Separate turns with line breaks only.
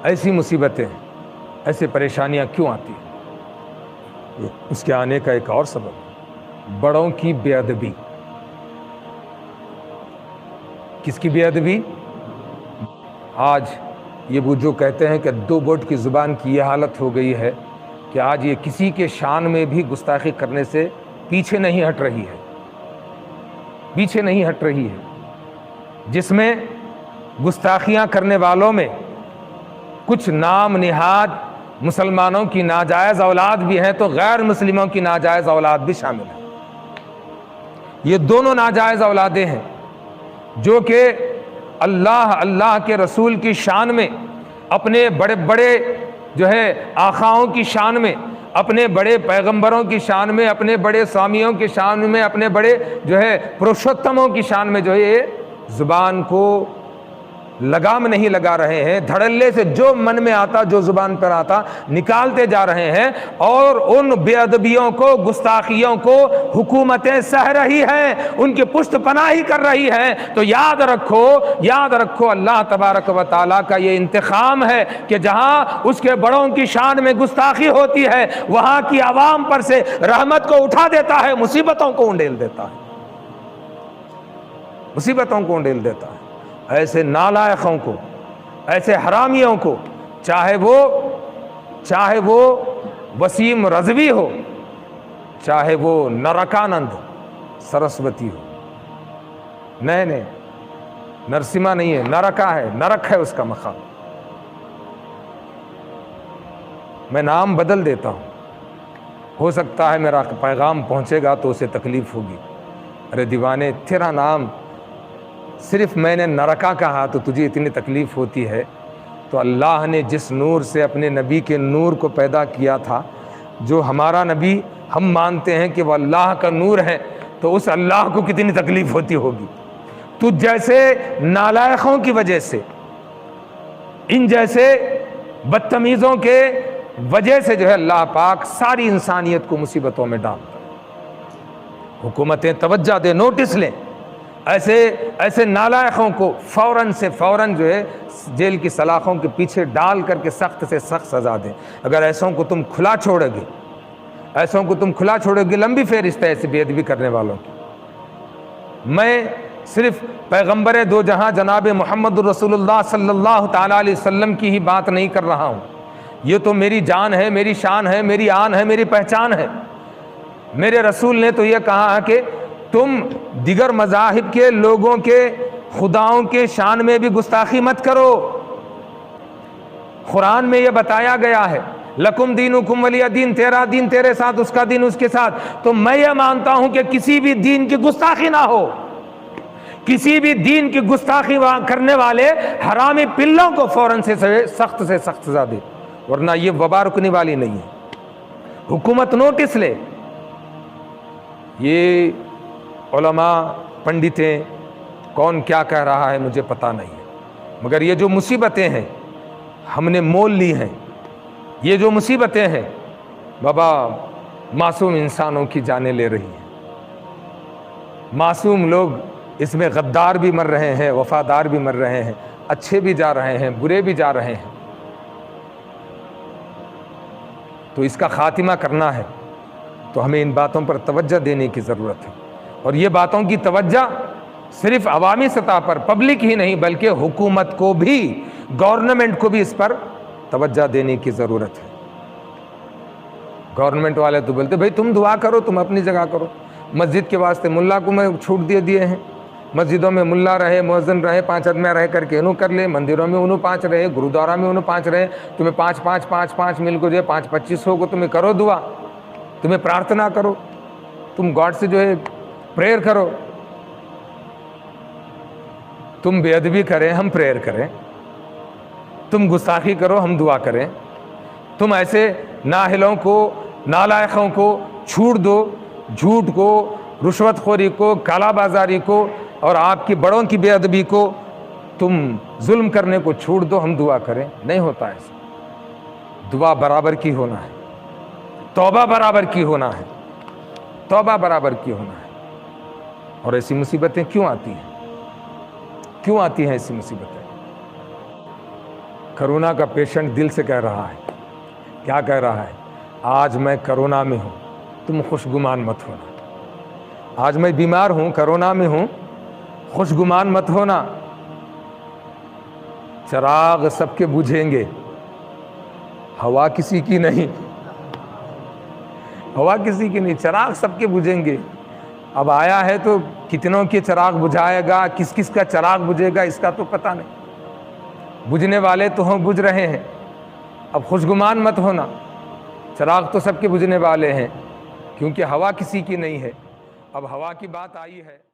ایسی مصیبتیں، ایسی پریشانیاں کیوں آتی ہیں؟ اس کے آنے کا ایک اور سبب بڑوں کی بے ادبی۔ کس کی بے ادبی؟ آج یہ وہ جو کہتے ہیں کہ دو بوٹ کی زبان کی یہ حالت ہو گئی ہے کہ آج یہ کسی کے شان میں بھی گستاخی کرنے سے پیچھے نہیں ہٹ رہی ہے، پیچھے نہیں ہٹ رہی ہے، جس میں گستاخیاں کرنے والوں میں کچھ نام نہاد مسلمانوں کی ناجائز اولاد بھی ہیں تو غیر مسلموں کی ناجائز اولاد بھی شامل ہیں۔ یہ دونوں ناجائز اولادیں ہیں جو کہ اللہ کے رسول کی شان میں، اپنے بڑے بڑے جو ہے آقاؤں کی شان میں، اپنے بڑے پیغمبروں کی شان میں، اپنے بڑے سوامیوں کی شان میں، اپنے بڑے جو ہے پروشوتموں کی شان میں جو ہے یہ زبان کو لگام نہیں لگا رہے ہیں، دھڑلے سے جو من میں آتا، جو زبان پر آتا نکالتے جا رہے ہیں، اور ان بے ادبیوں کو، گستاخیوں کو حکومتیں سہ رہی ہیں، ان کی پشت پناہی کر رہی ہیں۔ تو یاد رکھو اللہ تبارک و تعالیٰ کا یہ انتقام ہے کہ جہاں اس کے بڑوں کی شان میں گستاخی ہوتی ہے وہاں کی عوام پر سے رحمت کو اٹھا دیتا ہے، مصیبتوں کو انڈیل دیتا ہے، مصیبتوں کو انڈیل دیتا ہے۔ ایسے نالائقوں کو، ایسے حرامیوں کو، چاہے وہ وسیم رضوی ہو، چاہے وہ نرکانند سرسوتی ہو، نہیں نرسمہ نہیں ہے، نرکا ہے، نرک ہے اس کا مقام۔ میں نام بدل دیتا ہوں، ہو سکتا ہے میرا پیغام پہنچے گا تو اسے تکلیف ہوگی۔ ارے دیوانے، تیرا نام صرف میں نے نرکا کہا تو تجھے اتنی تکلیف ہوتی ہے، تو اللہ نے جس نور سے اپنے نبی کے نور کو پیدا کیا تھا، جو ہمارا نبی ہم مانتے ہیں کہ وہ اللہ کا نور ہے، تو اس اللہ کو کتنی تکلیف ہوتی ہوگی۔ تو جیسے نالائقوں کی وجہ سے، ان جیسے بدتمیزوں کے وجہ سے جو ہے اللہ پاک ساری انسانیت کو مصیبتوں میں ڈالتا ہے۔ حکومتیں توجہ دیں، نوٹس لیں، ایسے نالائقوں کو فوراً جو ہے جیل کی سلاخوں کے پیچھے ڈال کر کے سخت سے سخت سزا دیں۔ اگر ایسوں کو تم کھلا چھوڑو گے، لمبی فہرست ہے ایسے بے ادبی کرنے والوں کی۔ میں صرف پیغمبر دو جہاں جناب محمد رسول اللہ صلی اللہ تعالیٰ علیہ وسلم کی ہی بات نہیں کر رہا ہوں، یہ تو میری جان ہے، میری شان ہے، میری آن ہے، میری پہچان ہے۔ میرے رسول نے تو یہ کہا ہے کہ تم دیگر مذاہب کے لوگوں کے خداؤں کے شان میں بھی گستاخی مت کرو۔ قرآن میں یہ بتایا گیا ہے، لکم دینکم ولی دین، تیرا دین تیرے ساتھ، اس کا دین اس کے ساتھ۔ تو میں یہ مانتا ہوں کہ کسی بھی دین کی گستاخی نہ ہو، کسی بھی دین کی گستاخی کرنے والے حرامی پلوں کو فوراً سے سخت سزا دے، ورنہ یہ وبا رکنے والی نہیں ہے۔ حکومت نوٹس لے، یہ علماء پنڈتیں کون کیا کہہ رہا ہے مجھے پتہ نہیں ہے، مگر یہ جو مصیبتیں ہیں ہم نے مول لی ہیں، یہ جو مصیبتیں ہیں بابا معصوم انسانوں کی جانیں لے رہی ہیں۔ معصوم لوگ اس میں غدار بھی مر رہے ہیں، وفادار بھی مر رہے ہیں، اچھے بھی جا رہے ہیں، برے بھی جا رہے ہیں۔ تو اس کا خاتمہ کرنا ہے تو ہمیں ان باتوں پر توجہ دینے کی ضرورت ہے، اور یہ باتوں کی توجہ صرف عوامی سطح پر، پبلک ہی نہیں بلکہ حکومت کو بھی، گورنمنٹ کو بھی اس پر توجہ دینے کی ضرورت ہے۔ گورنمنٹ والے تو بولتے بھائی تم دعا کرو، تم اپنی جگہ کرو، مسجد کے واسطے ملا کو میں چھوٹ دیے ہیں، مسجدوں میں ملا رہے، مؤذن رہے، 5 آدمی رہ کر کے انہوں کر لے، مندروں میں انہوں 5 رہے، گرودوارا میں انہوں 5 رہے، تمہیں 5 مل کو جو ہے 5-25 کو تمہیں کرو دعا، تمہیں پرارتھنا کرو، تم گاڈ سے جو ہے پریئر کرو۔ تم بے ادبی کریں ہم پریئر کریں، تم گستاخی کرو ہم دعا کریں، تم ایسے نااہلوں کو، نالائقوں کو چھوڑ دو، جھوٹ کو، رشوت خوری کو، کالا بازاری کو، اور آپ کی بڑوں کی بے ادبی کو تم ظلم کرنے کو چھوڑ دو، ہم دعا کریں۔ نہیں ہوتا ایسا، دعا برابر کی ہونا ہے، توبہ برابر کی ہونا ہے، توبہ برابر کی ہونا ہے۔ اور ایسی مصیبتیں کیوں آتی ہیں؟ کیوں آتی ہیں ایسی مصیبتیں؟ کرونا کا پیشنٹ دل سے کہہ رہا ہے، کیا کہہ رہا ہے؟ آج میں کرونا میں ہوں، تم خوشگمان مت ہونا۔ آج میں بیمار ہوں، کرونا میں ہوں، خوشگمان مت ہونا۔ چراغ سب کے بجھیں گے، ہوا کسی کی نہیں، ہوا کسی کی نہیں، چراغ سب کے بجھیں گے۔ اب آیا ہے تو کتنوں کے چراغ بجھائے گا، کس کس کا چراغ بجھے گا، اس کا تو پتہ نہیں۔ بجھنے والے تو ہوں، بجھ رہے ہیں، اب خوشگمان مت ہونا۔ چراغ تو سب کے بجھنے والے ہیں، کیونکہ ہوا کسی کی نہیں ہے۔ اب ہوا کی بات آئی ہے۔